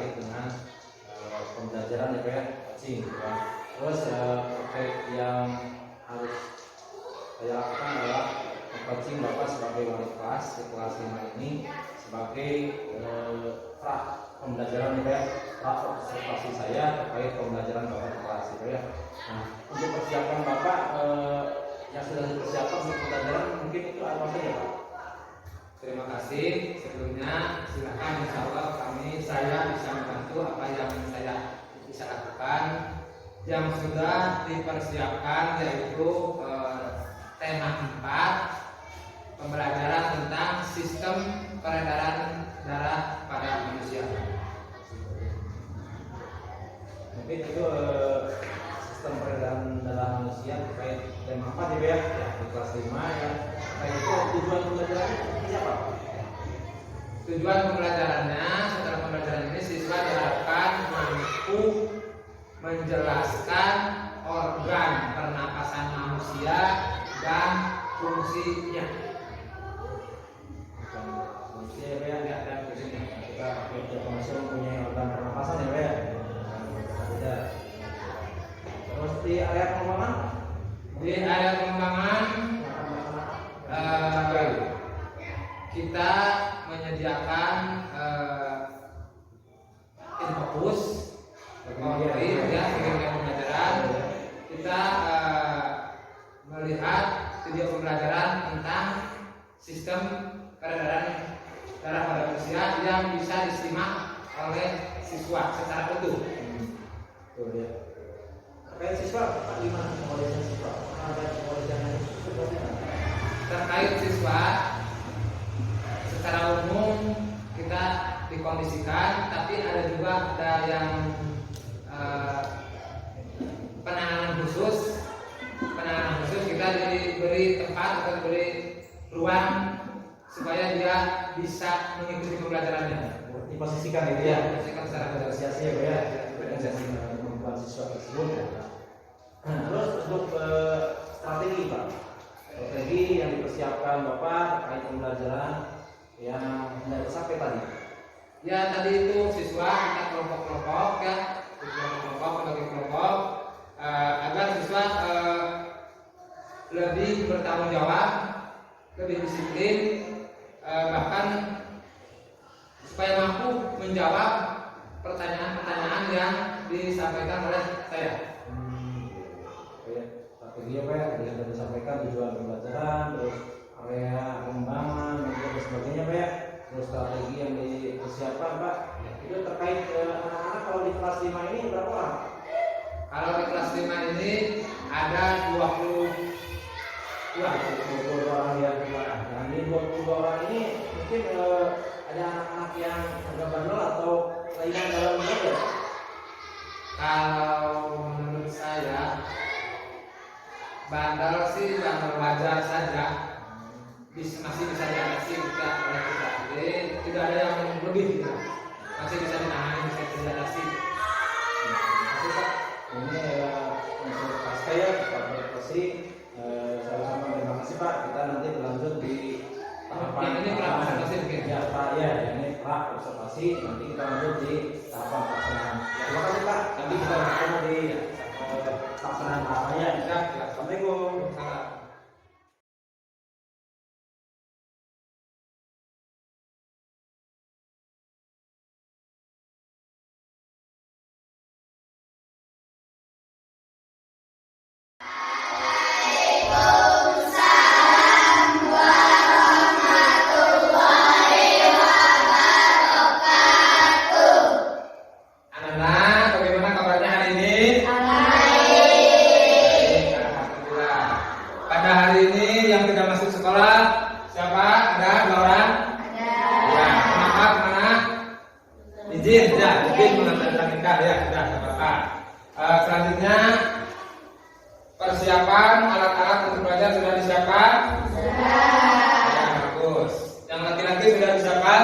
terkait dengan pembelajaran ya Pak ya, coaching gitu kan. Terus terkait yang harus saya lakukan adalah coaching Bapak sebagai wali kelas di kelas 5 ini sebagai pra pembelajaran ya Pak ya, pra observasi saya terkait pembelajaran Bapak di kelas ya Pak ya. Nah, untuk persiapan Bapak yang sudah dipersiapkan untuk pembelajaran mungkin itu apa saja Pak? Terima kasih. Sebelumnya silakan, insya Allah saya bisa membantu apa yang saya bisa lakukan. Yang sudah dipersiapkan yaitu tema 4, pembelajaran tentang sistem peredaran darah pada manusia. Mungkin itu sistem peredaran darah manusia terkait tema 4 ya di kelas 5 ya. Terkait itu tujuan pembelajarannya seperti apa? Tujuan pembelajarannya, setelah pembelajaran ini siswa diharapkan mampu menjelaskan organ pernapasan manusia dan fungsinya. Manusia ya Pak ya, dan fungsinya. Kita tiap manusia mempunyai organ pernapasan ya Pak ya. Beda. Terus di area pengembangan? Di area pengembangan kita menyediakan infocus konkret ya, pembelajaran. Kita melihat video pembelajaran tentang sistem peredaran darah pada manusia yang bisa disimak oleh siswa secara utuh. Tuh ya. Terkait siswa, gimana pengolahan siswa? Ada pengolahan siswa? Terkait siswa, secara umum kita dikondisikan, tapi ada juga yang penanganan khusus kita diberi tempat atau diberi ruang supaya dia bisa mengikuti pembelajarannya. Diposisikan itu ya, Posisikan secara negosiasi ya Pak ya, negosiasi kemampuan siswa tersebut ya. Nah, terus untuk strategi Pak, strategi yang dipersiapkan Bapak terkait pembelajaran yang tidak tercapai tadi. Ya tadi itu siswa kita kelompok-kelompok ya, bagi kelompok agar siswa lebih bertanggung jawab, lebih disiplin, bahkan supaya mampu menjawab pertanyaan-pertanyaan yang disampaikan oleh saya. Strategi apa ya? Yang sudah disampaikan tujuan pembelajaran, terus area pengembangan dan sebagainya Pak ya. Terus strategi yang dipersiapkan Pak. Itu terkait anak-anak kalau di kelas 5 ini berapa orang? Kalau di kelas 5 ini ada 20 orang yang kemarin. Nah, di 22 orang ini mungkin ada anak-anak yang agak bandel atau lainnya dalam belajar. Kalau menurut saya bandel sih bandel wajar saja, masih bisa diatasi kita oleh kita. Jadi tidak ada yang lebih gitu. Masih bisa ditangani, bisa diatasi. Terima kasih Pak. Ini konsultasi saya Pak Berkosi. Sama-sama terima kasih Pak. Kita nanti berlanjut di tahapan ini observasi mungkin. Ya Pak ya, ini pra observasi. Nanti kita lanjut di tahapan pelaksanaan. Terima kasih Pak. Nanti kita bertemu di pelaksanaan tahapannya. Assalamualaikum. Salam. Selanjutnya persiapan alat-alat untuk belajar sudah disiapkan? Ya, bagus. Yang laki-laki sudah disiapkan?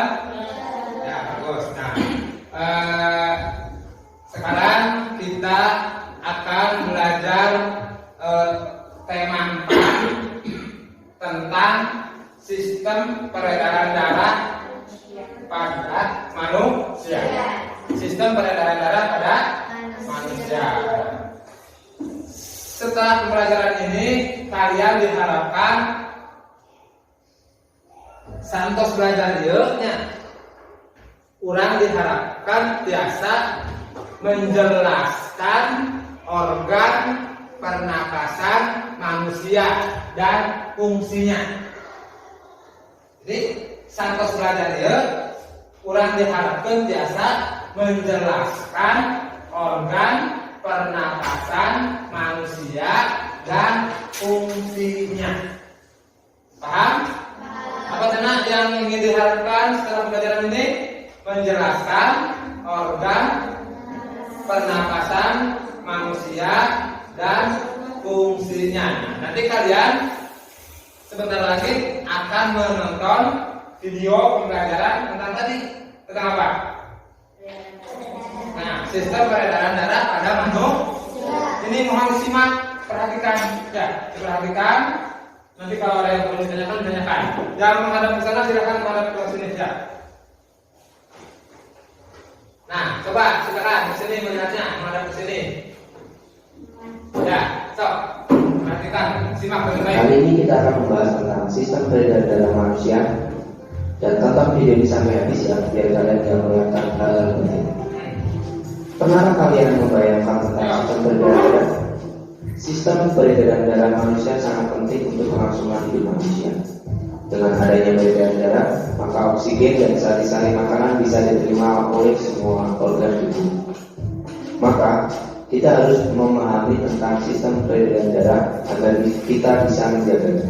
Ya, bagus. Nah, sekarang kita akan belajar tema 4 tentang sistem peredaran darah pada manusia. Sistem sistem peredaran darah pada manusia. Setelah pembelajaran ini, kalian diharapkan santos belajar nya. Urang diharapkan biasa menjelaskan organ pernapasan manusia dan fungsinya. Jadi santos belajar urang diharapkan biasa menjelaskan organ pernapasan manusia dan fungsinya. Paham? Apa cina yang ingin diharapkan setelah pelajaran ini? Menjelaskan organ pernapasan manusia dan fungsinya. Nanti kalian sebentar lagi akan menonton video pembelajaran tentang tadi. Tentang apa? Nah, sistem peredaran darah pada manusia. Ini mohon disimak, perhatikan ya, perhatikan. Nanti kalau ada yang perlu ditanyakan, tanyakan. Jangan menghadap ke sana, silakan menghadap ke sini ya. Nah, coba silakan ke sini melihatnya, menghadap ke sini. Ya, sok. Perhatikan, simak baik-baik. Kali ini kita akan membahas tentang sistem peredaran darah manusia. Dan tonton video ini sampai habis ya, biar kalian tidak melewatkan hal-hal penting. Pernahkah kalian membayangkan tentang sistem peredaran darah? Sistem peredaran darah manusia sangat penting untuk kelangsungan hidup manusia. Dengan adanya peredaran darah, maka oksigen dan sari-sari makanan bisa diterima oleh semua organ tubuh. Maka kita harus memahami tentang sistem peredaran darah agar kita bisa menjaganya.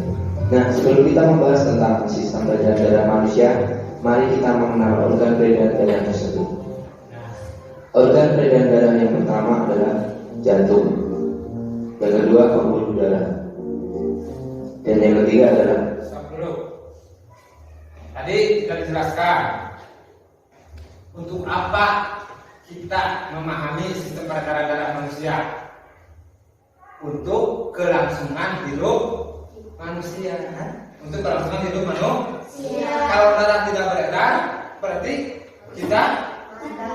Nah, sebelum kita membahas tentang sistem peredaran darah manusia, mari kita mengenal organ peredaran darah tersebut. Organ peredaran darah yang pertama adalah jantung, yang kedua pembuluh darah, dan yang ketiga adalah tadi sudah dijelaskan untuk apa kita memahami sistem peredaran darah manusia. Untuk kelangsungan hidup manusia. Untuk kelangsungan hidup manusia. Kalau darah tidak beredar, berarti kita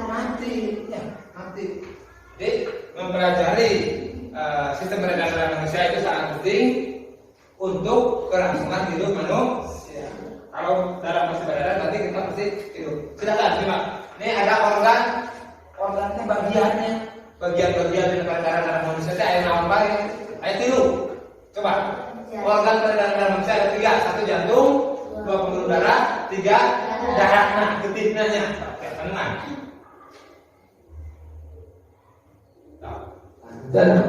mati. Ya, mati. Jadi mempelajari sistem peredaran darah manusia itu sangat penting untuk kelangsungan hidup manusia. Kalau darah masih beredar, nanti kita pasti hidup. Silakan simak. Ini ada organnya bagiannya, bagian-bagian dari peredaran darah manusia. Saya naon bae? Ayo tilu. Coba. Organ peredaran darah manusia ada 3. 1 jantung, 2 pembuluh darah, 3 darah. Nah, getihnya tenang. darah.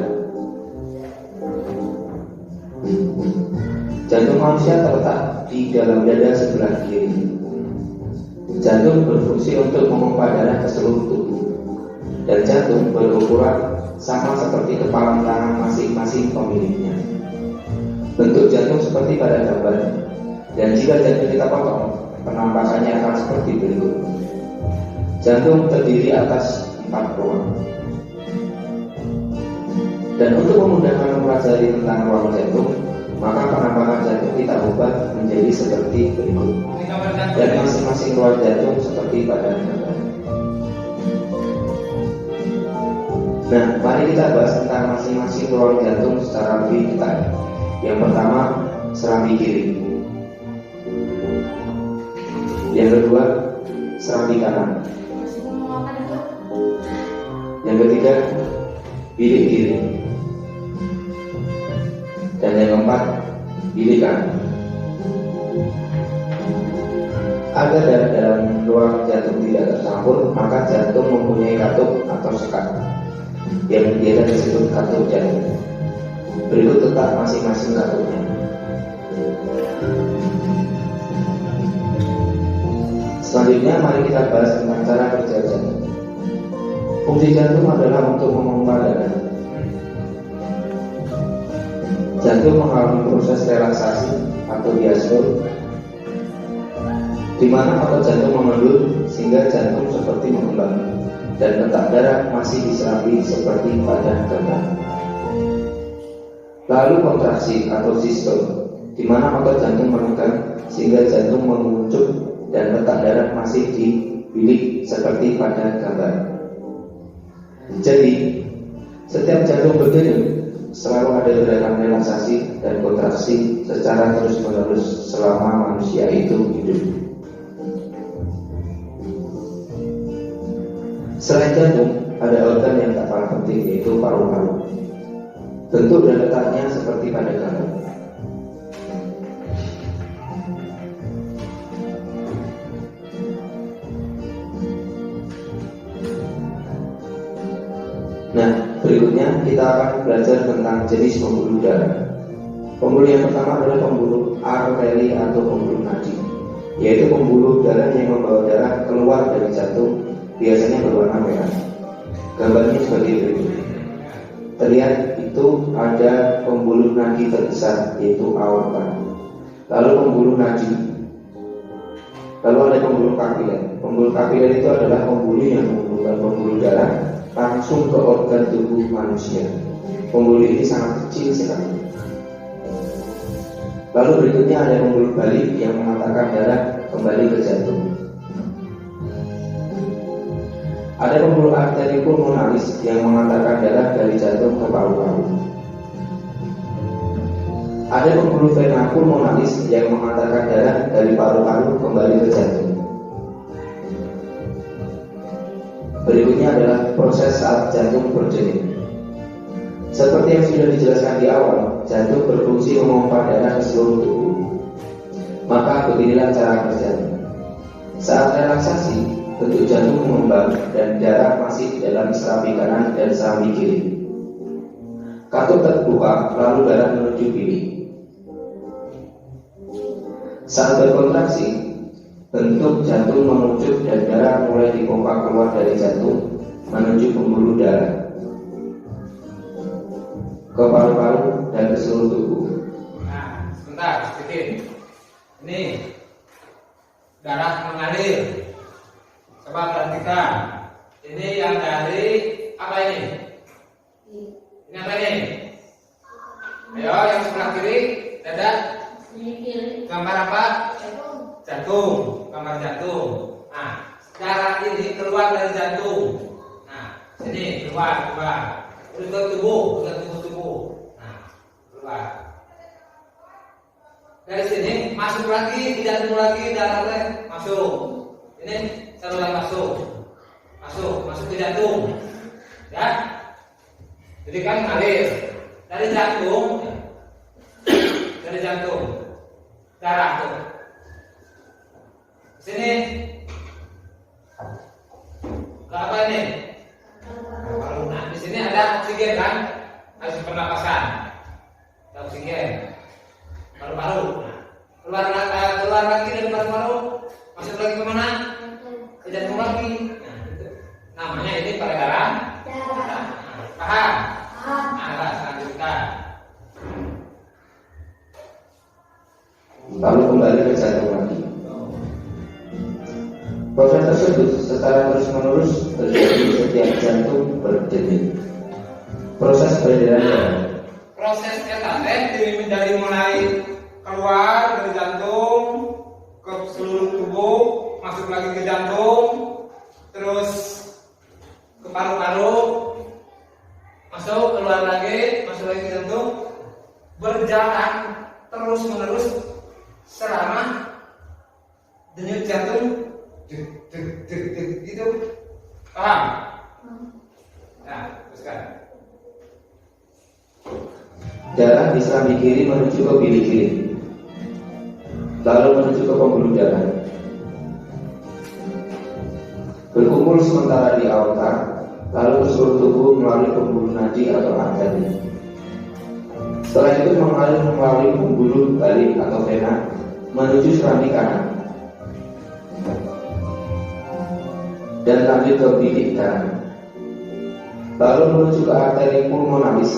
Jantung manusia terletak di dalam dada sebelah kiri. Jantung berfungsi untuk memompa darah ke seluruh tubuh. Dan jantung berukuran sama seperti kepala tangan masing-masing pemiliknya. Bentuk jantung seperti pada gambar. Dan jika jantung kita potong, penampakannya akan seperti berikut. Jantung terdiri atas 4 ruang. Dan untuk memudahkan mempelajari tentang ruang jantung, maka penampakan jantung kita ubah menjadi seperti berikut. Dan masing-masing ruang jantung seperti pada gambar. Nah, mari kita bahas tentang masing-masing ruang jantung secara lebih detail. Yang pertama, serambi kiri. Yang kedua, serambi kanan. Yang ketiga, bilik kiri. Dan yang keempat, bilik kanan. Agar darah dalam ruang jantung tidak tercampur, maka jantung mempunyai katup atau sekat yang biasa disebut katup jantung. Berikut letak masing-masing katupnya. Selanjutnya mari kita bahas tentang cara kerja jantung. Fungsi jantung adalah untuk memompa darah. Jantung mengalami proses relaksasi atau diastole, di mana otot jantung mengendur sehingga jantung seperti mengembang dan letak darah masih diserambi seperti pada gambar. Lalu kontraksi atau sistole, di mana otot jantung menekan sehingga jantung menguncup dan letak darah masih di bilik seperti pada gambar. Jadi, setiap jantung berdenyut selalu ada gerakan relaksasi dan kontraksi secara terus-menerus selama manusia itu hidup. Selain jantung, ada organ yang tak kalah penting, yaitu paru-paru. Bentuk dan letaknya seperti pada gambar. Nah, berikutnya kita akan belajar tentang jenis pembuluh darah. Pembuluh yang pertama adalah pembuluh arteri atau pembuluh nadi, yaitu pembuluh darah yang membawa darah keluar dari jantung, biasanya berwarna merah. Gambarnya seperti berikut. Terlihat itu ada pembuluh nadi terbesar, yaitu aorta. Lalu pembuluh nadi. Lalu ada pembuluh kapiler. Pembuluh kapiler itu adalah pembuluh yang menghubungkan pembuluh darah langsung ke organ tubuh manusia. Pembuluh ini sangat kecil sekali. Lalu berikutnya ada pembuluh balik yang mengantarkan darah kembali ke jantung. Ada pembuluh arteri pulmonalis yang mengantarkan darah dari jantung ke paru-paru. Ada pembuluh vena pulmonalis yang mengantarkan darah dari paru-paru kembali ke jantung. Berikutnya adalah proses saat jantung berdenyut. Seperti yang sudah dijelaskan di awal, jantung berfungsi memompa darah ke seluruh tubuh. Maka beginilah cara kerjanya. Saat relaksasi, bentuk jantung mengembang dan darah masih di dalam serambi kanan dan serambi kiri. Katup terbuka, lalu darah menuju pipi. Saat berkontraksi, bentuk jantung mengerucut dan darah mulai dipompa keluar dari jantung menuju pembuluh darah ke paru-paru dan ke seluruh tubuh. Nah, sebentar sedikit. Ini darah mengalir. Coba perhatikan. Ini yang dari apa ini? Ini apa ini? Ayo, yang sebelah kiri, dada. Gambar apa? Jantung. Gambar jantung. Nah, darah ini keluar dari jantung. Nah, sini keluar. Terus ke tubuh. Nah, keluar. Dari sini masuk lagi, di jantung lagi, darahnya masuk. Ini saluran masuk ke jantung. Ya. Jadi kan ngalir dari jantung, darah tuh. Sini. Ke apa ini? Paru. Nah, di sini ada oksigen kan? Harus pernapasan. Ada oksigen. Paru-paru. Nah, keluar lagi dari paru-paru. Masuk lagi ke mana? Ke jantung lagi. Nah, itu. Namanya ini peredaran darah. Paham? Nah, selanjutnya. Lalu kembali ke jantung lagi. Proses tersebut secara terus-menerus terjadi setiap jantung berdenyut. Proses peredaran darah. Proses dari mulai keluar dari jantung ke seluruh tubuh, masuk lagi ke jantung, terus ke paru-paru, masuk keluar lagi, masuk lagi ke jantung, berjalan terus-menerus selama denyut jantung gitu. Paham? Nah, teruskan. Darah di serambi kiri menuju ke bilik kiri, lalu menuju ke pembuluh darah. Berkumpul sementara di aorta, lalu ke seluruh tubuh melalui pembuluh nadi atau arteri. Setelah itu mengalir melalui pembuluh balik atau vena menuju serambi kanan dan lanjut ke bilik kanan, lalu menuju ke arteri pulmonalis.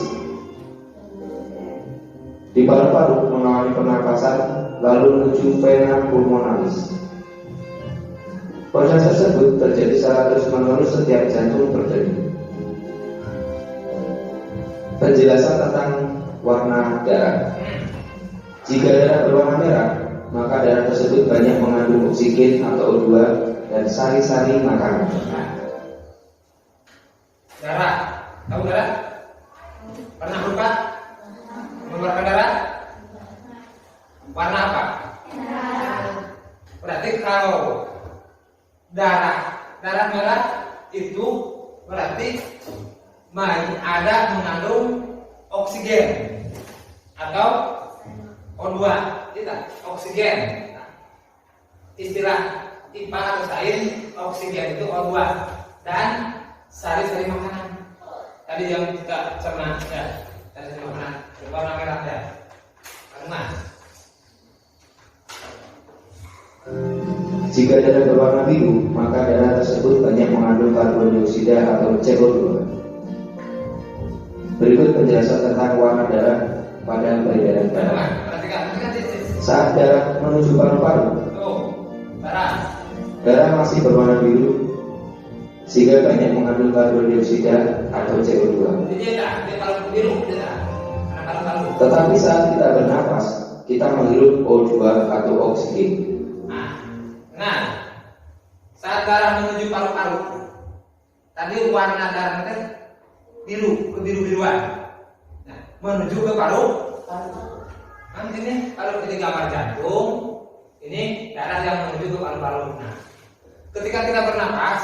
Di paru-paru mengalami pernapasan, lalu menuju vena pulmonalis. Proses tersebut terjadi secara terus-menerus setiap jantung berdenyut. Penjelasan tentang warna darah. Jika darah berwarna merah, maka darah tersebut banyak mengandung oksigen atau O2 dan sari-sari makanan. darah. Tahu darah? Pernah lupa? Mengeluarkan darah? Warna apa? Berarti kalau darah merah itu berarti ada mengandung oksigen atau O2, tidak? Oksigen. Istilah IPA atau sains, oksigen itu O2 dan sari-sari makanan. Tadi yang kita cerna ya, sari-sari makanan berwarna merah ya. Karena Jika darah berwarna biru, maka darah tersebut banyak mengandung karbon dioksida atau CO2. Berikut penjelasan tentang warna darah pada peredaran darah. perhatikan. Saat darah menuju paru-paru, darah masih berwarna biru sehingga banyak mengandung karbon dioksida atau CO2. Tetapi saat kita bernapas, kita menghirup O2 atau oksigen. Nah, saat darah menuju paru-paru, tadi warna darahnya biru, kebiru-biruan. Nah, menuju ke paru-paru. Kan ini kalau ini gambar jantung, ini darah yang menuju ke paru-paru. Nah, ketika kita bernapas,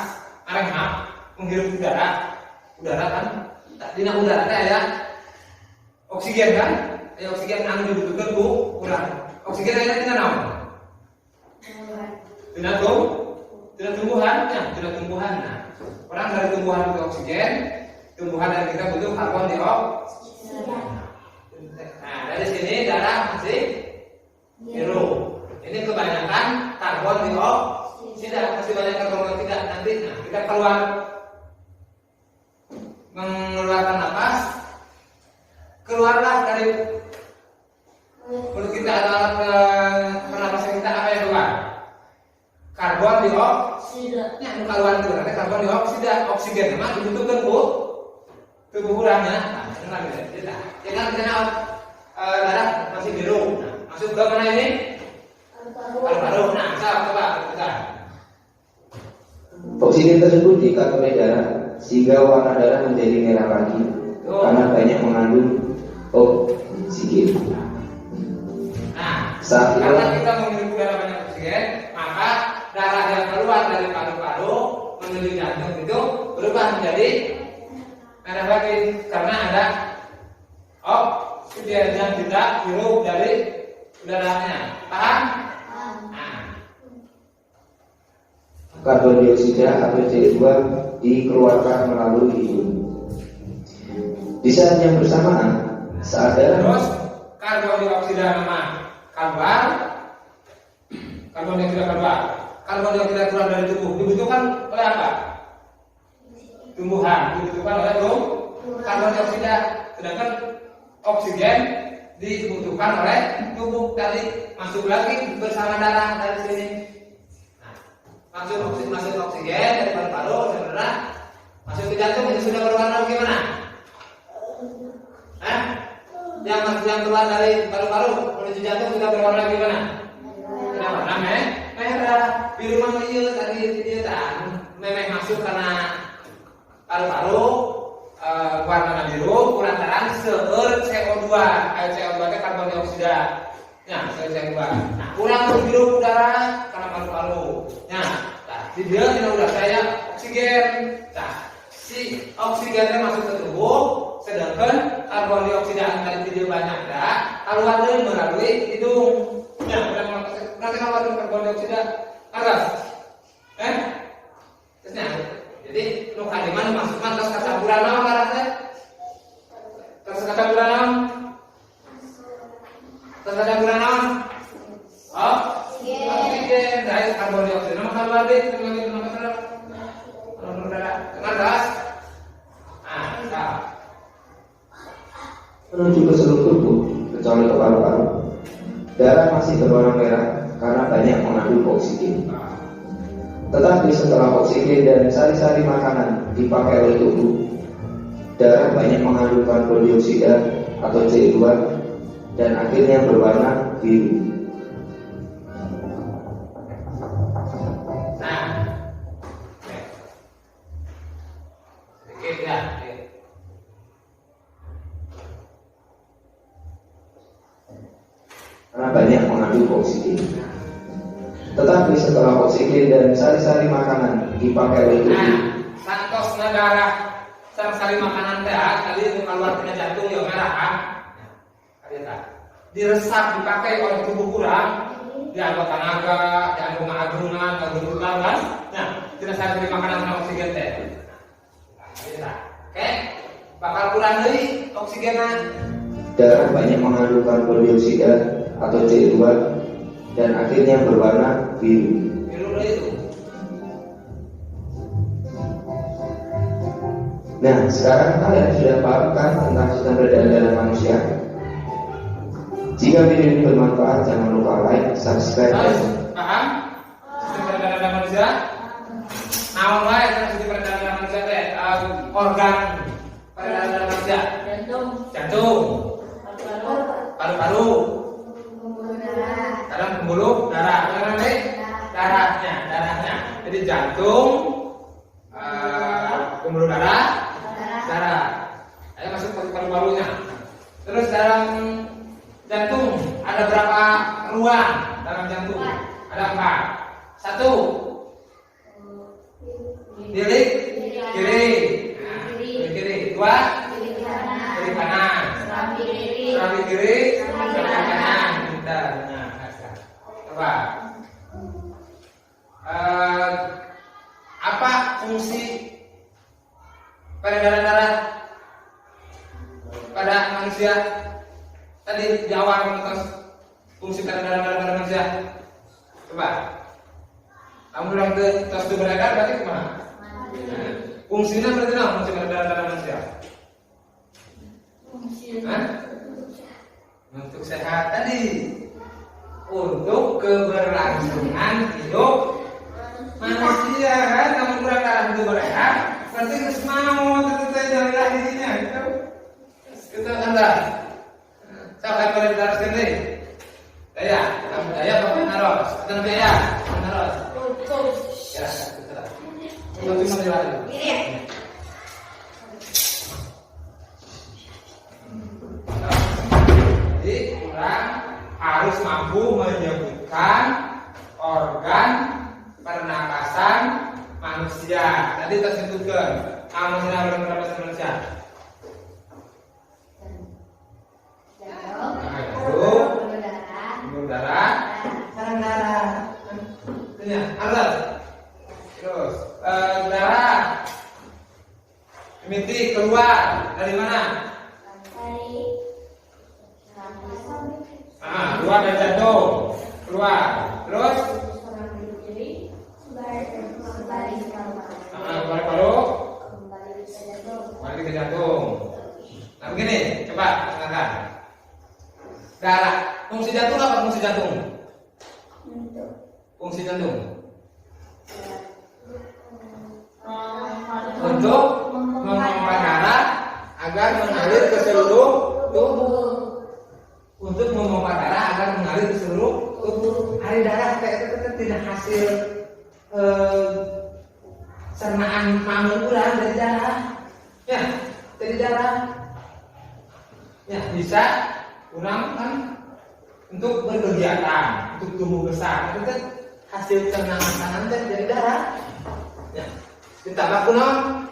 menghirup udara kan, di udara ada oksigen kan, oksigen yang dibutuhkan kurang. Oksigen ada di mana? Tidak tumbuhan. Nah, orang dari tumbuhan butuh oksigen, tumbuhan dari kita butuh karbon dioksida. Nah, dari sini darah masih biru. Ini kebanyakan karbon dioksida, masih banyak karbon dioksida. Nanti kita mengeluarkan napas, keluarlah dari mulut kita atau alat pernapasan kita apa yang keluar? Karbon dioksida. Yang keluar itu nanti karbon dioksida, oksigen memang dibutuhkan tubuh kurangnya. Nah, jangan darah masih biru. Nah, masuk ke mana ini? Paru-paru. Nah, coba kita. Oksigen tersebut diikat oleh darah sehingga warna darah menjadi merah lagi karena banyak mengandung oksigen. Nah, saat karena kita menghirup udara banyak oksigen, maka darah yang keluar dari paru-paru menuju jantung itu berubah menjadi merah lagi karena ada oksigen yang kita hirup dari udaranya. Paham? Karbon dioksida atau CO2 dikeluarkan melalui hidung. Di saat yang bersamaan, saat darah terus karbon dioksida keluar. Karbon dioksida keluar dari tubuh dibutuhkan oleh apa? Tumbuhan dibutuhkan oleh karbon dioksida, sedangkan oksigen dibutuhkan oleh tubuh. Tadi masuk lagi bersama darah dari sini. Masuk oksigen dari paru-paru, sebenarnya masuk ke jantung itu sudah berwarna gimana? Yang keluar dari paru-paru menuju jantung sudah berwarna gimana? Sudah warna merah. Biru mana iya tadi dia memang masuk karena paru-paru warna biru kurantaran seueur CO2. CO2 itu karbon dioksida. Ya, CO2. Nah, kurang biru udara karena paru-paru. Di dia tidak udah saya oksigen. Nah, si oksigennya masuk ke tubuh, sedangkan karbon dioksida yang tadi dia banyak keluar melalui hidung. Ya, nanti kalau ada karbon dioksida, agas. Terusnya, jadi lu kalimat masukkan terus kecampuran naon karena terus kecampuran naon. Terus kecampuran naon. Oksigen dari karbon dioksida nama keluar deh dengan gas. menuju ke seluruh tubuh kecuali ke paru-paru. Darah masih berwarna merah karena banyak mengandung oksigen. Tetapi setelah oksigen dan sari-sari makanan dipakai oleh tubuh, darah banyak mengandung karbon dioksida atau CO2 dan akhirnya berwarna biru. Sedikit ya. Karena banyak mengandung oksigen. Tetapi setelah oksigen dan sari-sari makanan dipakai oleh tubuh, santos negara sari-sari makanan teh tadi keluar tina jantung yang merah kan. Diresap dipakai oleh tubuh kurang, dianggap tenaga, dianggap agungan, kegerutan kan. Nah, tidak sari makanan sama oksigen teh. Oke, bakal kurang dari oksigennya. darah banyak mengandung karbon dioksida atau CO2 dan akhirnya berwarna biru. Biru itu. Nah, sekarang kalian sudah paham kan tentang sistem peredaran darah manusia? Jika video ini bermanfaat, jangan lupa like, subscribe, Terus, dan paham? Sistem peredaran darah manusia. Naon wae sistem peredaran darah manusia teh? Organ peredaran darah manusia. Jantung, paru-paru, kadang pembuluh darah, kadang darahnya. Jadi jantung, pembuluh darah. Ayo masuk ke paru-parunya. Terus dalam jantung ada berapa ruang dalam jantung? Ada 4. 1 bilik kiri. Nah, bilik kiri. 2 bilik kanan. Serambi kiri, serambi kanan. Pintar. Nah, coba. Apa fungsi peredaran darah pada manusia? Tadi di awal mengenai fungsi peredaran darah pada manusia. Coba. Kamu bilang ke tos itu beredar berarti kemana? Nah, fungsinya berarti apa fungsi peredaran darah manusia? Untuk sehat tadi. Untuk keberlangsungan hidup manusia kan, kamu kurang darah itu beredar, berarti harus mau tetap jalan di sini. Kita anda, saya akan darah sendiri. Daya, kamu daya apa naros? Kita daya, naros. Ya, betul. Kita cuma jalan. Jadi kurang harus mampu menyebutkan organ pernapasan manusia. Tadi tersebutkan manusia organ pernapasan manusia. Pembuluh darah, sarang darah. Ini alat. Terus darah mimiti keluar dari mana? Keluar dari jantung, keluar. Terus paru-paru kembali ke jantung. Nah begini, coba katakan. Darah, fungsi jantung apa fungsi jantung? Fungsi jantung untuk memompa darah agar mengalir ke seluruh tubuh. Untuk memompa darah agar mengalir ke seluruh tubuh. Air darah itu tidak hasil cernaan mamut ulang dari darah. Ya, dari darah. Ya, bisa kurang kan untuk berkegiatan, untuk tumbuh besar. Itu kan hasil cernaan makanan dari darah. Ya, ditambah kunon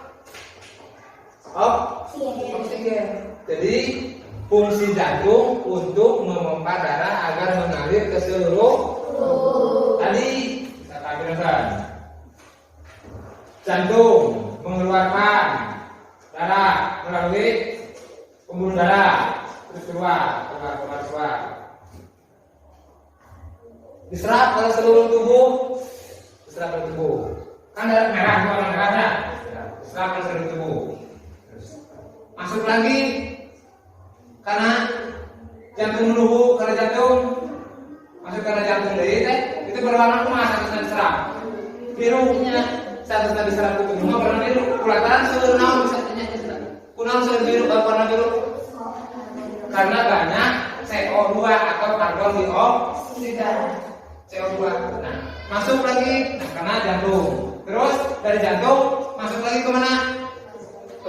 oksigen. Jadi fungsi jantung untuk memompa darah agar mengalir ke seluruh tadi kita tampilkan. Jantung mengeluarkan darah melalui pembuluh darah terus keluar. Diserap oleh seluruh tubuh. Kan darah merah warna merahnya. Diserap oleh seluruh tubuh. Masuk lagi karena jantung menunggu karena jantung masuk karena jantung dari itu berwarna emas harusnya diserap. Birunya seharusnya diserap itu semua warna biru. Kelihatan seluruh naon bisa kunaon seluruh biru warna biru karena banyak CO2 atau karbon dioksida. CO2. Nah, masuk lagi karena jantung. Terus dari jantung masuk lagi ke mana? Ke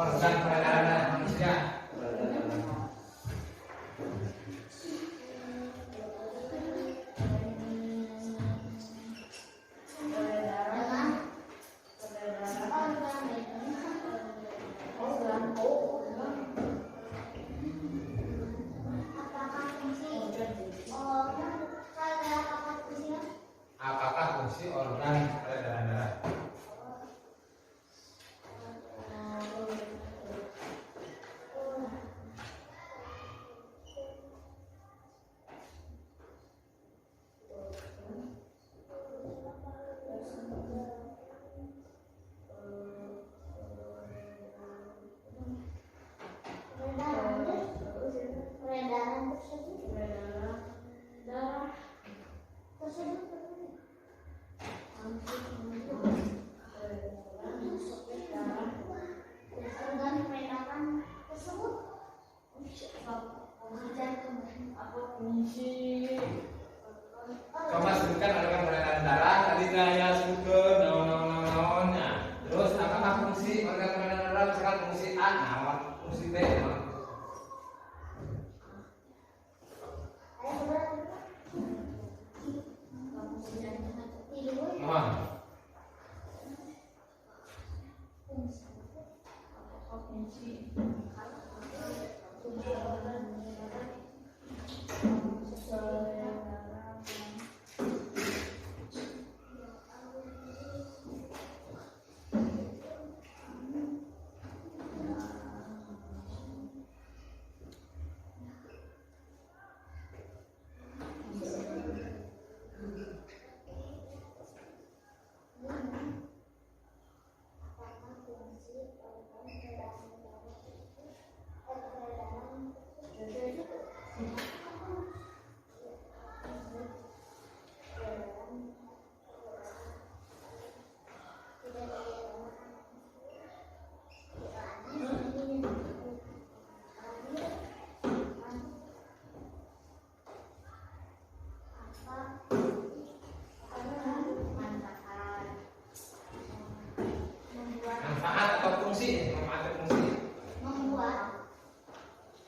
organ peredaran darah manusia. Apakah fungsi organ peredaran darah? Coba sebutkan organ peredaran darah. Tadi saya sebutkan naon. Nah, terus apakah fungsi organ peredaran darah? Misalkan fungsi A, naon? Fungsi B, naon? Naon? Manfaat atau fungsi? Manfaat atau fungsi?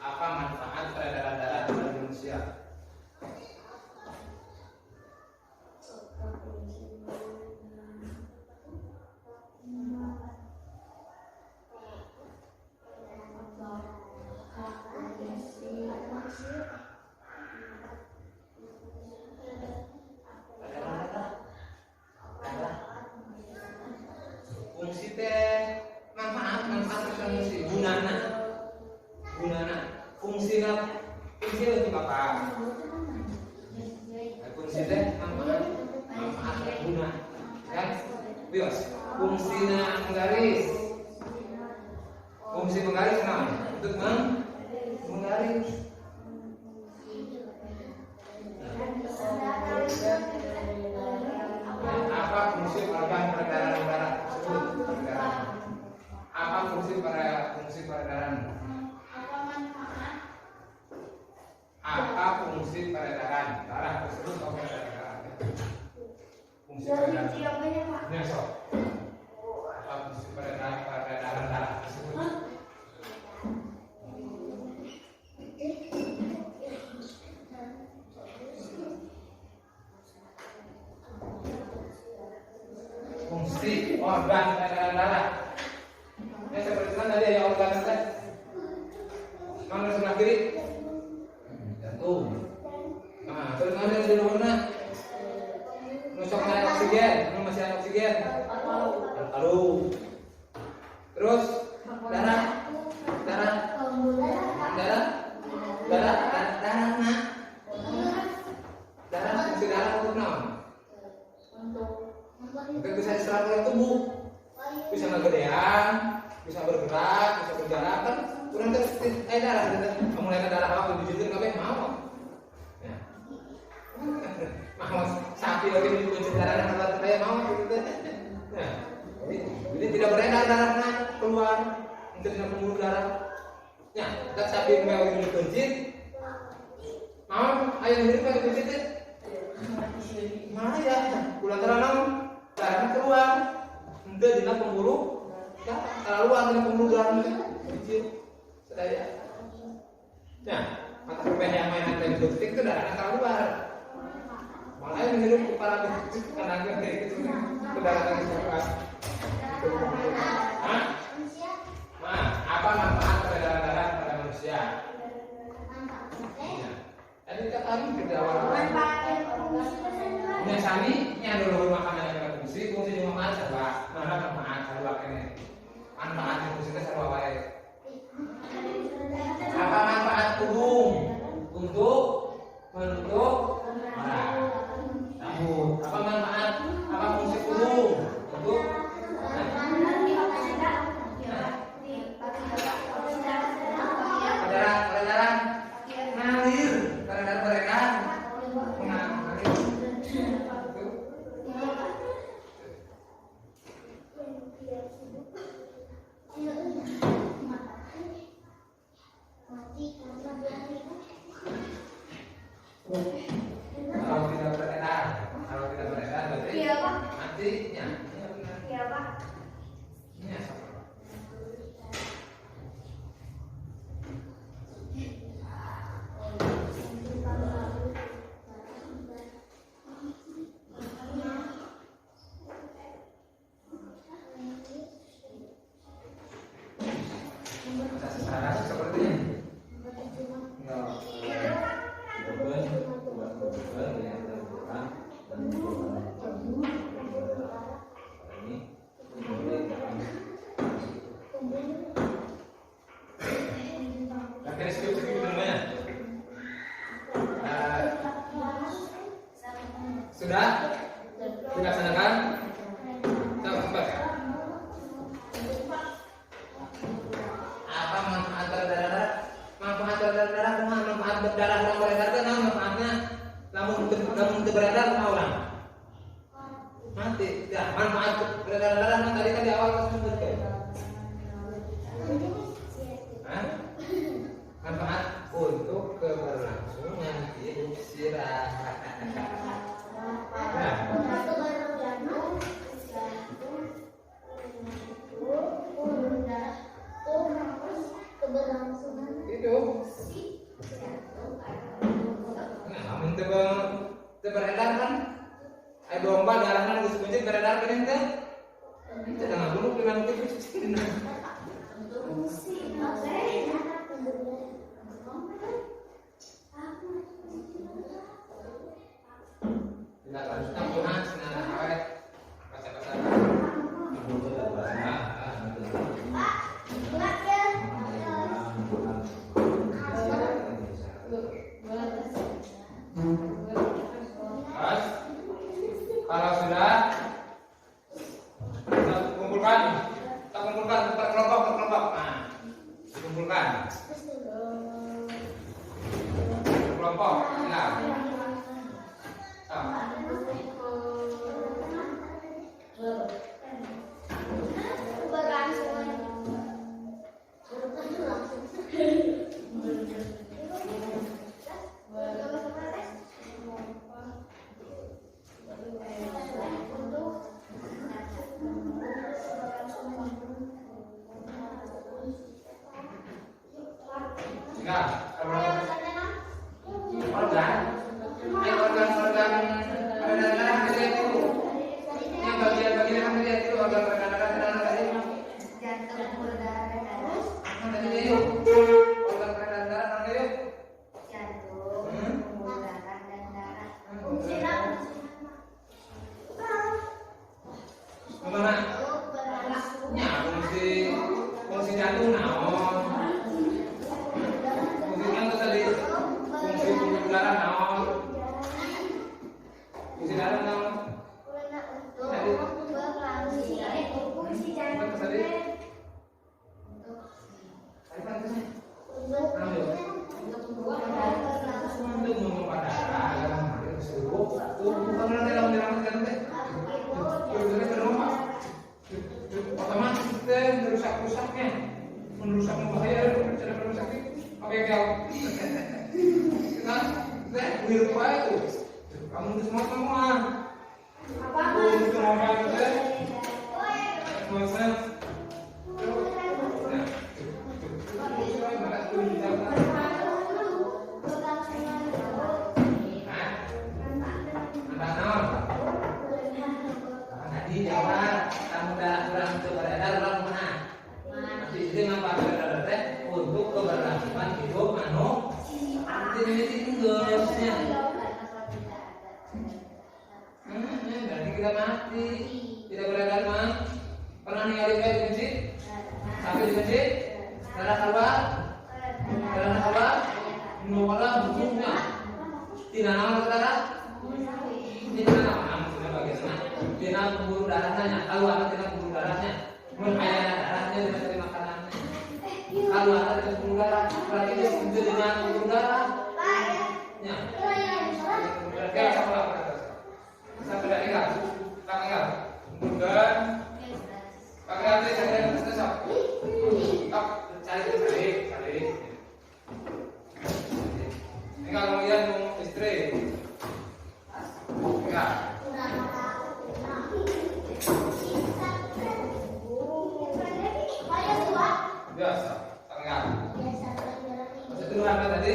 Apa manfaat peredaran darah pada manusia? Fungsi teh manfaat fungsi gunana fungsi untuk apa? Fungsi teh manfaat guna kan bios fungsinya menggaris nah untuk menggaris apa fungsi organ peredaran darah tersebut? Apa fungsi peredaran? Apa fungsi peredaran darah tersebut? Oke, fungsi peredaran. Ya, so. Apa fungsi peredaran darah tersebut? Fungsi organ peredaran darah. Ya seperti kan tadi ya organ teh. Mana sebelah kiri? Jantung. Nah, terus mana di mana? Nusok naik oksigen, masih ada oksigen. Paru. Terus darah. Darah fungsi darah untuk naon? Untuk bisa diserap oleh tubuh, bisa ngegedean, bisa bergerak, bisa berjalan kan. Kurang darah, mulai darah apa dijujurin kabeh mau. Ya. Mau sapi lagi dijujurin darah kalau kayak mau gitu. Nah, jadi tidak beredar darahnya keluar, tidak pembuluh darah. Ya, tak sapi mau dijujurin, mau ayo hidup lagi dijujurin. Mana ya? Bulan terang darahnya keluar, tidak dina pembuluh terlalu ada pembunuhan kecil sedaya. Nah, mata pemain yang main antara itu darahnya terlalu luar. Malah yang hidup kepala karena kayak gitu darah lagi sekarang. Apa manfaat darah pada manusia? Tadi kita tadi ke awal. Sami nya dulu makanan yang fungsi manfaat serba mana manfaat serba ini manfaat fungsi serba baik. Apa manfaat tudung untuk rambut? Apa manfaat apa fungsi tudung untuk peredaran ngalir peredaran beredar. Kalau tidak beredar berarti matinya. Iya Pak. Ini apa? Sudah dilaksanakan? Cepat. Apa manfaat berdarah? Manfaat berdarah cuma manfaat berdarah orang beredar kan manfaatnya namun beredar sama orang mati. Ya, manfaat berdarah tadi kan di awal kita sebutkan. Manfaat untuk keberlangsungan hidup sirah. Hidup. Beredar kan? Ada domba darahnya harus kuncit beredar kan ente? Kita jangan dulu dengan itu. Tidak lanjutkan Tuhan senang awet baca-baca. Kalau sudah kita kumpulkan per kelompok. Nah, dikumpulkan kelompok. Nah, fungsi jantung naon? Fungsi jantung tadi fungsi darah naon? Fungsi darah naon? Fungsi jantung tadi. Untuk memompa darah, otomatis merusak-rusaknya, merusak membahayakan cara merusak apa yang kau kita hidup baik itu kamu itu semua itu semua itu semua ini tinggalnya. Berarti kita mati. Tidak beredar mah. Pernah ninggalin bayi di masjid? Sampai di masjid? Darah keluar? Darah keluar? Mengeluarkan bukunya. Tidak nama darah? Tidak nama maksudnya bagaimana? Tidak pembuluh darahnya. Kalau ada tidak pembuluh darahnya, menghayat darahnya tidak dari makanannya. Kalau ada tidak pembuluh darah, berarti dia setuju dengan pembuluh darah. Ya. Berarti apa apa? Sampai dah ingat, tak ingat. Kemudian pakai hati saya terus tak cari. Ini kalau kalian mau istri, enggak. Biasa, tak ingat. Masih dulu apa tadi?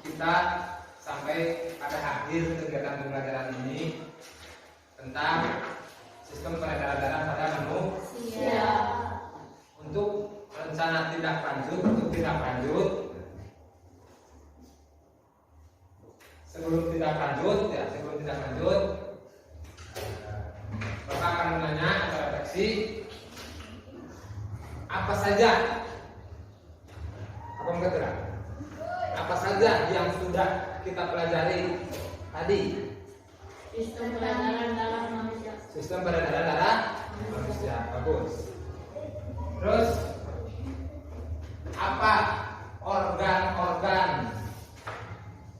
Kita sampai pada akhir kegiatan pembelajaran ini tentang sistem peredaran darah pada manusia. Untuk rencana tindak lanjut, sebelum tindak lanjut, Bapak akan menanya atau refleksi apa saja, apa saja yang sudah kita pelajari tadi. Sistem peredaran darah manusia. Bagus. Terus apa organ-organ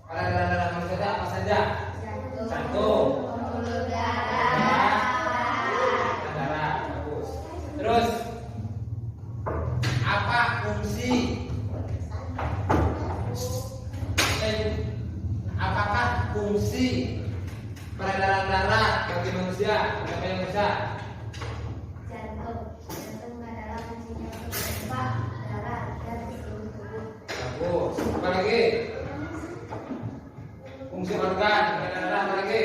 peredaran darah manusia apa saja? Jantung, darah. Bagus. Terus apa fungsi? Apakah fungsi peredaran darah bagi manusia? Jantung adalah fungsinya memompa darah dan seluruh tubuh. Bagus. Apa lagi? Fungsi organ peredaran darah apa lagi?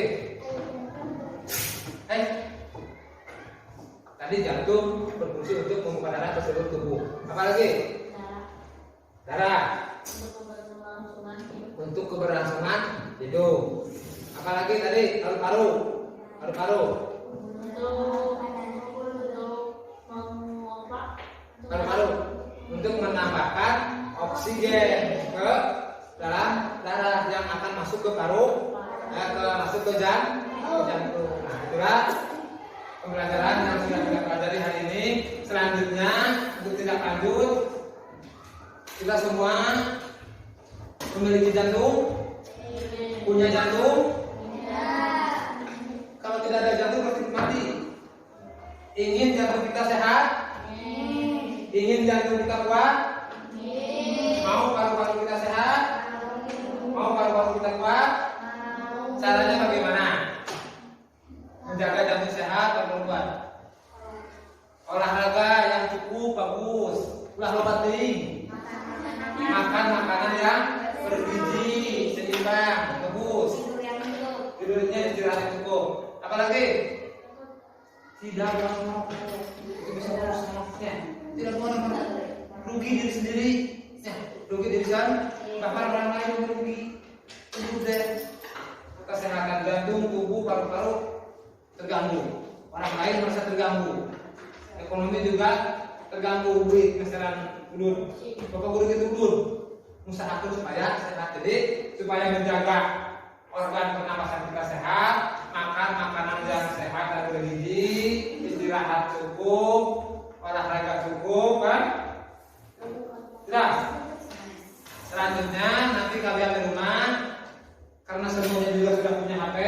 Tadi jantung berfungsi untuk memompa darah ke seluruh tubuh. Apa lagi? Darah. Untuk keberlangsungan hidup. Apalagi tadi paru-paru. Paru-paru untuk menambahkan oksigen ke dalam darah yang akan masuk ke paru, masuk ke jantung. Nah, itulah pembelajaran yang sudah kita pelajari hari ini. Selanjutnya untuk tindak lanjut, kita semua memiliki jantung? Punya jantung? Kalau tidak ada jantung pasti mati. Ingin jantung kita sehat? Ingin jantung kita kuat? Mau paru-paru kita sehat? Mau paru-paru kita kuat? Caranya bagaimana? Menjaga jantung sehat dan kuat. Olahraga yang cukup bagus. Ulah loba teuing. Makan makanan yang bergizi, seimbang, bagus. Tidurnya istirahat yang cukup. Apalagi? Tidak merokok. Itu bisa merusak nafasnya. Tidak merokok. Rugi diri sendiri. Ya, rugi dirisan, bahkan orang lain rugi. Itu deh. Kesehatan jantung, tubuh, paru-paru terganggu. Orang lain merasa terganggu. Ekonomi juga terganggu, duit misalnya ulun. Bapak guru itu ulun. Usahakan supaya sehat. Jadi supaya menjaga organ pernapasan kita sehat, makan makanan yang sehat dan bergizi, istirahat cukup, olahraga cukup, kan? Sudah. Selanjutnya nanti kalian di rumah, karena semuanya juga sudah punya HP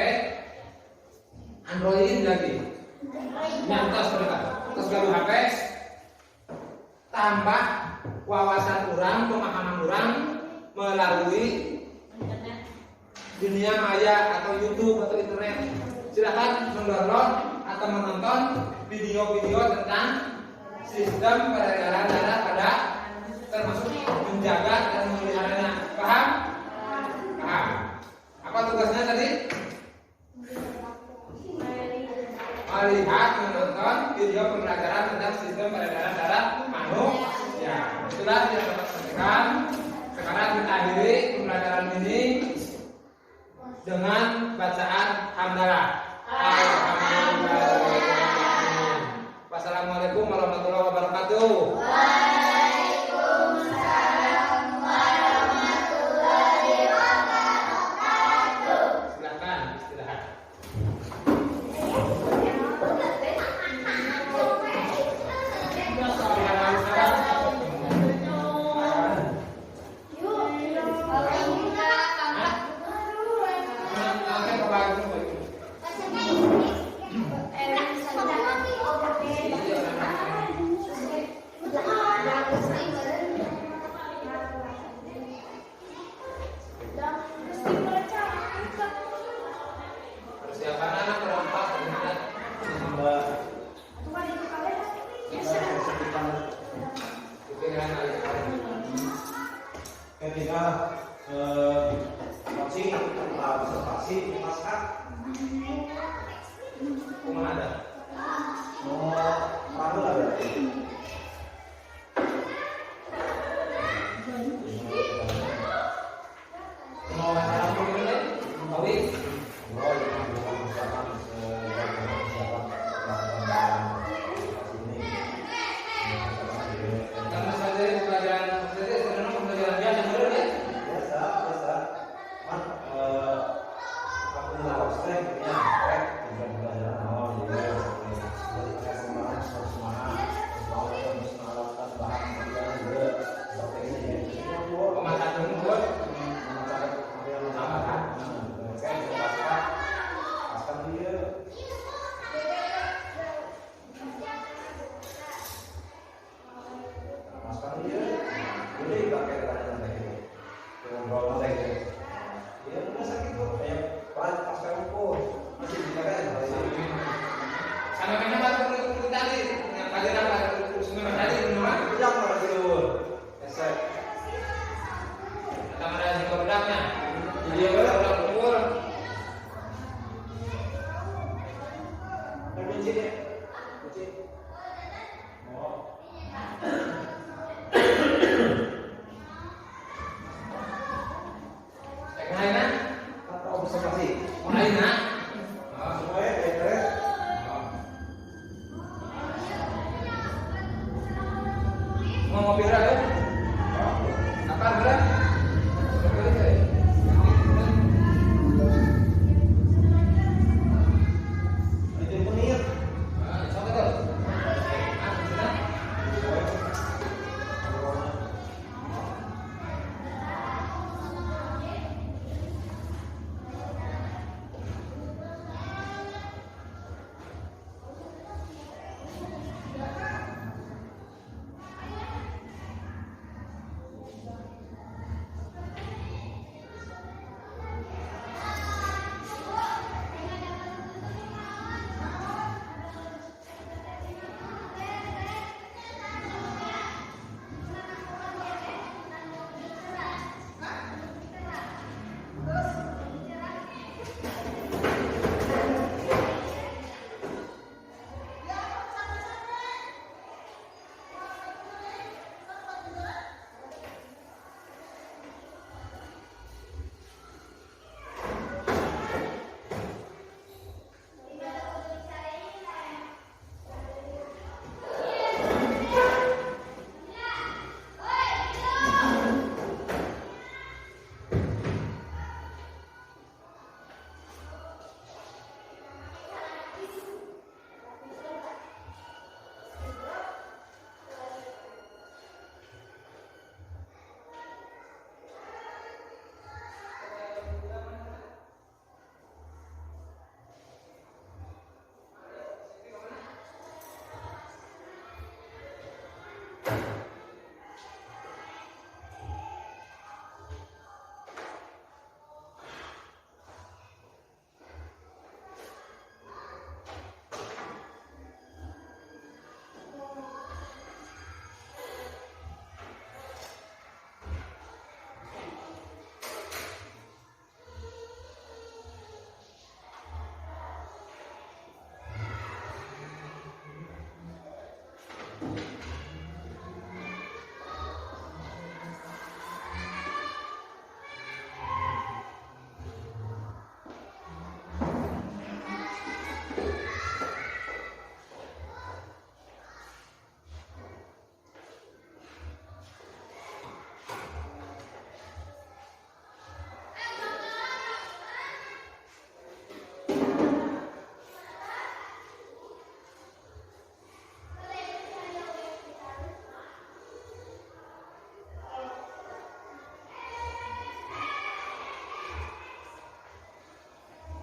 Android lagi, nyantos mereka, terus galuh HP, tambah wawasan orang, pemahaman orang melalui dunia maya atau YouTube atau internet. Silakan mendownload atau menonton video-video tentang sistem peredaran darah pada, termasuk menjaga dan memeliharanya. Paham? Paham. Apa tugasnya tadi? Melihat, menonton video pembelajaran tentang sistem peredaran darah manusia. Itulah yang dapat sampaikan. Sekarang kita akhiri pembelajaran ini dengan bacaan hamdalah. Alhamdulillah. Wassalamualaikum warahmatullahi wabarakatuh. Waalaikumsalam warahmatullahi wabarakatuh. Silakan istirahat. Persiapan anak perempat ketika coaching observasi pasca kumaha ada. mau malu lah berarti. Mau acara apa ini? Tawi. Oh, itu bukan misalkan Karena saja pelajaran saja sebenarnya pembelajaran biasa dulu ya. biasa man aku nggak streng ya streng tujuan pelajaran awal jadi pakai semangat semangat melakukan bahan pelajaran juga seperti ini ya Pemakan dulu buat sama kan kayak pasca dia pasca dia jadi pakai pelajaran kayak gitu ngobrol kayak gitu ya udah sakit tuh kayak pasca ukur masih bisa kan sama mana baru kulit tadi, yang pelajaran baru semua tadi semua. tidak mau tidur Dasar. Sama ada yang produknya. jadi ya Produk ukur. kunci deh kunci oh Yang lainnya, apa observasi mau lainnya. semuanya beres Mau mobil berapa? Apa berapa? itu menit Sampai tuh.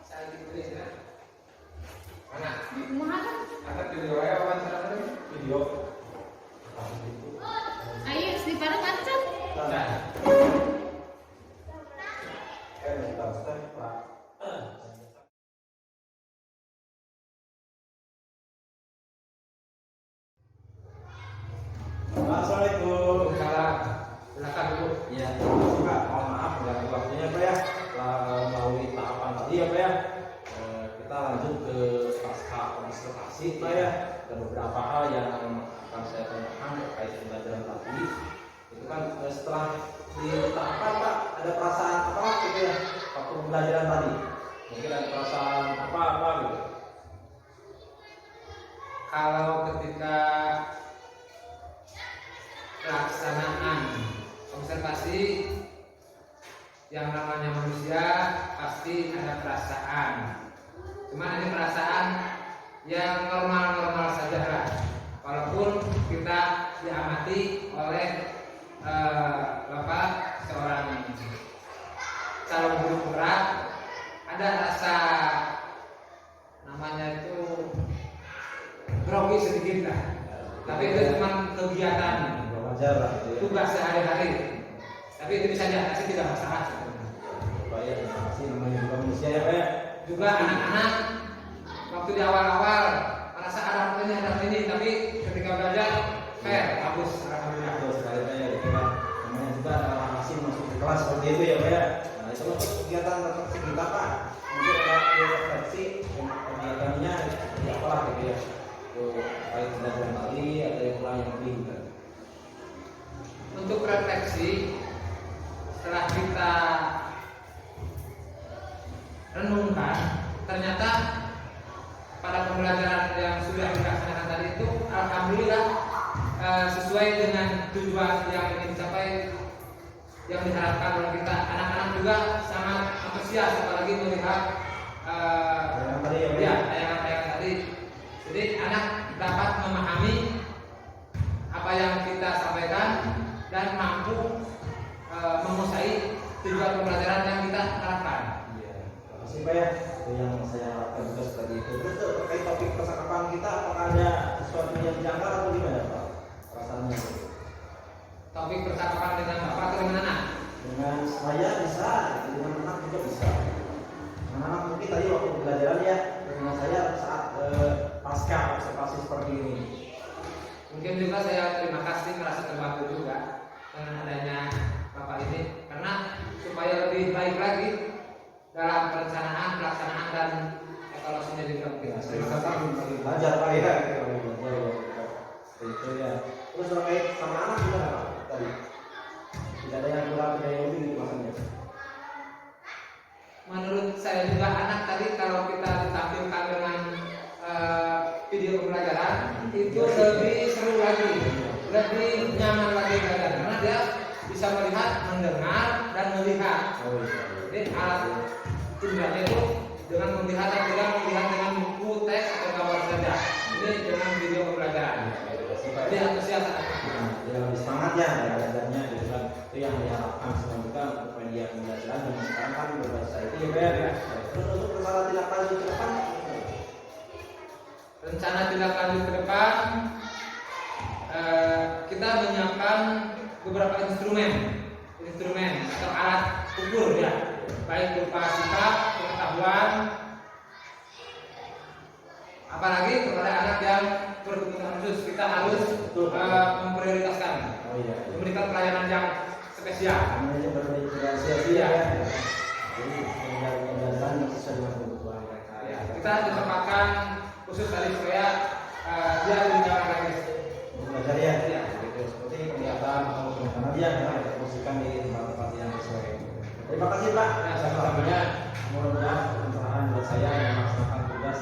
Saya ditulis ya. Mana? Mana? Ada video ya wawancara tadi? Video. Ayo, si pada macet. Nah. Step, Pak. Assalamualaikum. Salam. Silakan dulu. Ya, terima kasih Pak. Mohon maaf mengganggu waktunya Pak ya. Setelah melalui tahapan tadi ya Pak ya. Kita lanjut ke pasca konsultasi Pak ya. Ada beberapa hal yang akan saya tanyakan terkait pembelajaran tadi. Itu kan setelah di tahapan Pak ada perasaan apa gitu ya waktu pembelajaran tadi. Mungkin ada perasaan apa gitu. Kalau ketika pelaksanaan observasi yang namanya manusia pasti ada perasaan. Cuman ini perasaan yang normal-normal saja lah. Walaupun kita diamati oleh Bapak seorang calon guru berat, ada rasa namanya itu grogi sedikit lah. Tapi itu cuma kegiatan Wajar lah gitu ya. tugas sehari-hari. Tapi itu bisa diatasi, tidak masalah sebenarnya. Pak ya, terima kasih namanya juga manusia ya Pak ya. Juga anak-anak waktu di awal-awal merasa ada ini, tapi ketika belajar fair, bagus, alhamdulillah. Betul sekali Pak ya, gitu kan. Namanya juga adalah masih masuk ke kelas seperti itu ya Pak ya. Nah itu untuk kegiatan refleksi kita Pak. Mungkin ada refleksi kegiatannya seperti apalah gitu ya. Terkait pembelajaran tadi ada yang kurang yang lebih gitu. Untuk refleksi setelah kita renungkan, ternyata pada pembelajaran yang sudah dilaksanakan tadi itu alhamdulillah sesuai dengan tujuan yang ingin dicapai, yang diharapkan oleh kita. Anak-anak juga sangat antusias apalagi melihat Yang tadi ya Pak ya. tayangan-tayangan tadi. Jadi anak dapat memahami apa yang kita sampaikan dan mampu menguasai tujuan pembelajaran yang kita harapkan. Iya, terima kasih Pak ya. Itu yang saya harapkan juga seperti itu. Terus tuh, terkait topik percakapan kita, apakah ada sesuatu yang janggal atau gimana Pak? Perasaannya Topik percakapan dengan Bapak atau dengan anak? dengan saya bisa, dengan anak juga bisa. Anak-anak mungkin tadi waktu pembelajaran ya, dengan saya saat pasca observasi seperti ini. Mungkin juga saya terima kasih, merasa terbantu juga dengan adanya Bapak ini, karena supaya lebih baik lagi dalam perencanaan, pelaksanaan dan evaluasinya juga mungkin. Ya, saya rasa lagi belajar Pak ya, lagi belajar ya. Seperti itu ya. Terus terkait sama anak gimana Pak tadi? Tidak ada yang kurang, tidak ada yang lebih gitu maksudnya. Menurut saya juga anak tadi kalau kita ditampilkan dengan video pembelajaran itu lebih seru lagi, lebih nyaman lagi belajar karena dia bisa melihat, mendengar dan melihat. Oh iya. Jadi alat indranya itu dengan melihat dan tidak melihat dengan buku, teks atau gambar saja. Ini dengan video pembelajaran. Jadi antusias. Ya lebih semangat ya belajarnya gitu kan. Itu yang diharapkan semua kita untuk media pembelajaran dan sekarang kan berbahasa itu ya Pak ya. Terus untuk rencana tindak lanjut ke depan Rencana tindak lanjut ke depan kita menyiapkan beberapa instrumen atau alat ukur ya, baik berupa sikap, pengetahuan, apalagi kepada anak yang berkebutuhan khusus kita harus memprioritaskan, oh iya. memberikan pelayanan yang spesial. Namanya berdiferensiasi ya. Jadi pembelajaran yang sesuai dengan kebutuhan mereka. Ya, kita ditempatkan khusus tadi supaya dia lebih nyaman lagi. belajar ya, gitu. Seperti kelihatan atau karena dia memang diposisikan di tempat-tempat yang sesuai. Terima kasih Pak. Sama-samanya. Mudah-mudahan pencerahan buat saya yang melaksanakan tugas